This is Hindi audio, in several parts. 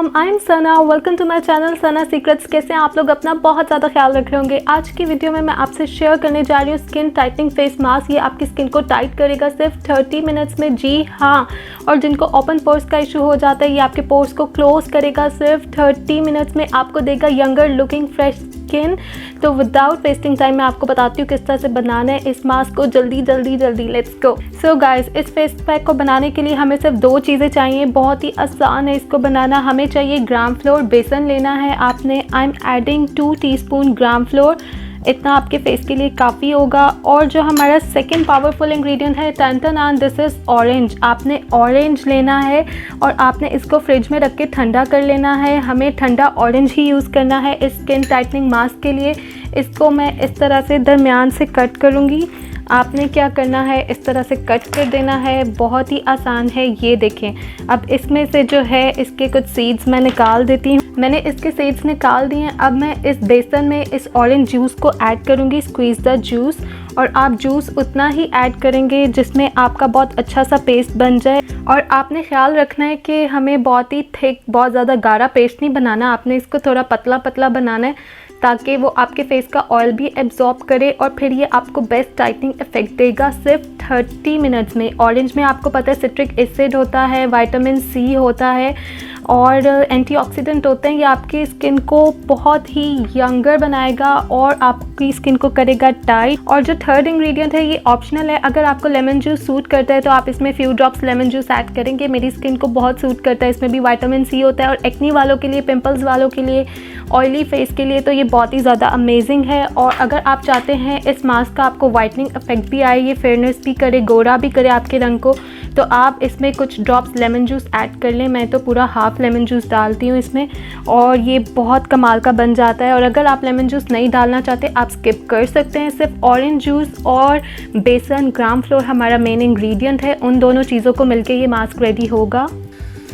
अस्सलाम, I am Sana. Welcome to my channel Sana secrets. कैसे हैं आप लोग? अपना बहुत ज़्यादा ख्याल रख रहे होंगे। आज की वीडियो में मैं आपसे शेयर करने जा रही हूँ स्किन टाइटनिंग फेस मास्क। ये आपकी स्किन को टाइट करेगा सिर्फ 30 मिनट्स में। जी हाँ, और जिनको ओपन पोर्स का इशू हो जाता है, ये आपके पोर्स को क्लोज करेगा सिर्फ 30 मिनट्स में। आपको देगा यंगर लुकिंग फ्रेश स्किन। तो विदाउट वेस्टिंग टाइम मैं आपको बताती हूँ किस तरह से बनाना है इस मास्क को। जल्दी लेट्स गो। सो गाइस, इस फेस पैक को बनाने के लिए हमें सिर्फ 2 चीज़ें चाहिए। बहुत ही आसान है इसको बनाना। हमें चाहिए ग्राम फ्लोर, बेसन लेना है आपने। I am adding 2 teaspoon gram floor. इतना आपके फेस के लिए काफ़ी होगा। और जो हमारा सेकंड पावरफुल इंग्रेडिएंट है, टन दिस इज़ ऑरेंज। आपने ऑरेंज लेना है और आपने इसको फ्रिज में रख के ठंडा कर लेना है। हमें ठंडा ऑरेंज ही यूज़ करना है इस स्किन टाइटनिंग मास्क के लिए। इसको मैं इस तरह से दरमियान से कट करूँगी। आपने क्या करना है, इस तरह से कट कर देना है। बहुत ही आसान है। ये देखें, अब इसमें से जो है इसके कुछ सीड्स मैं निकाल देती हूँ। मैंने इसके सीड्स निकाल दिए हैं। अब मैं इस बेसन में इस ऑरेंज जूस को ऐड करूँगी, स्क्वीज़ द जूस। और आप जूस उतना ही ऐड करेंगे जिसमें आपका बहुत अच्छा सा पेस्ट बन जाए। और आपने ख्याल रखना है कि हमें बहुत ही थिक, बहुत ज़्यादा गाढ़ा पेस्ट नहीं बनाना। आपने इसको थोड़ा पतला पतला बनाना है ताकि वो आपके फेस का ऑयल भी एब्जॉर्ब करे और फिर ये आपको बेस्ट टाइटनिंग इफेक्ट देगा सिर्फ 30 मिनट्स में। ऑरेंज में आपको पता है सिट्रिक एसिड होता है, विटामिन सी होता है और एंटीऑक्सीडेंट होते हैं। ये आपकी स्किन को बहुत ही यंगर बनाएगा और आपकी स्किन को करेगा टाइट। और जो थर्ड इंग्रेडिएंट है ये ऑप्शनल है। अगर आपको लेमन जूस सूट करता है तो आप इसमें few drops lemon juice add करेंगे। मेरी स्किन को बहुत सूट करता है, इसमें भी विटामिन सी होता है। और एक्नी वालों के लिए, पिंपल्स वालों के लिए, ऑयली फेस के लिए तो ये बहुत ही ज़्यादा अमेजिंग है। और अगर आप चाहते हैं इस मास्क का आपको वाइटनिंग इफेक्ट भी आए, ये फेयरनेस भी करे, गोरा भी करे आपके रंग को, तो आप इसमें कुछ ड्रॉप्स लेमन जूस ऐड कर लें। मैं तो पूरा हाफ लेमन जूस डालती हूँ इसमें और ये बहुत कमाल का बन जाता है। और अगर आप लेमन जूस नहीं डालना चाहते, आप स्किप कर सकते हैं। सिर्फ ऑरेंज जूस और बेसन, ग्राम फ्लोर हमारा मेन इंग्रेडिएंट है। उन दोनों चीज़ों को मिलके ये मास्क रेडी होगा।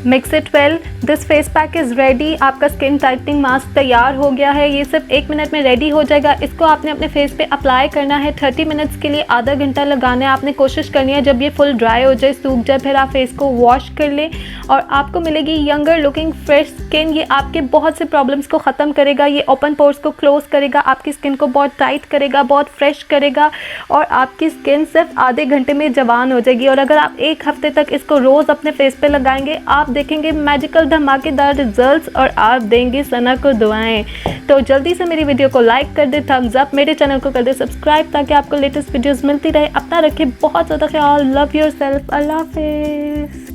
Mix it well. This face pack is ready. आपका स्किन टाइटनिंग मास्क तैयार हो गया है। ये सिर्फ 1 मिनट में रेडी हो जाएगा। इसको आपने अपने फेस पे अप्लाई करना है। 30 मिनट्स के लिए आधा घंटा लगाना है। आपने कोशिश करनी है जब ये फुल ड्राई हो जाए, सूख जाए, फिर आप फेस को वॉश कर लें और आपको मिलेगी यंगर लुकिंग फ्रेश स्किन। ये आपके बहुत से प्रॉब्लम्स को ख़त्म करेगा। ये ओपन पोर्स को क्लोज करेगा, आपकी स्किन को बहुत टाइट करेगा, बहुत फ्रेश करेगा और आपकी स्किन सिर्फ आधे घंटे में जवान हो जाएगी। और अगर आप 1 हफ्ते तक इसको रोज़ अपने फेस पे लगाएंगे, आप देखेंगे मैजिकल धमाकेदार रिजल्ट्स और आप देंगे सना को दुआएं। तो जल्दी से मेरी वीडियो को लाइक कर दे, थम्स अप, मेरे चैनल को कर दे सब्सक्राइब ताकि आपको लेटेस्ट वीडियोस मिलती रहे। अपना रखें बहुत ज़्यादा ख्याल। Love your self. अल्लाह हाफिज़।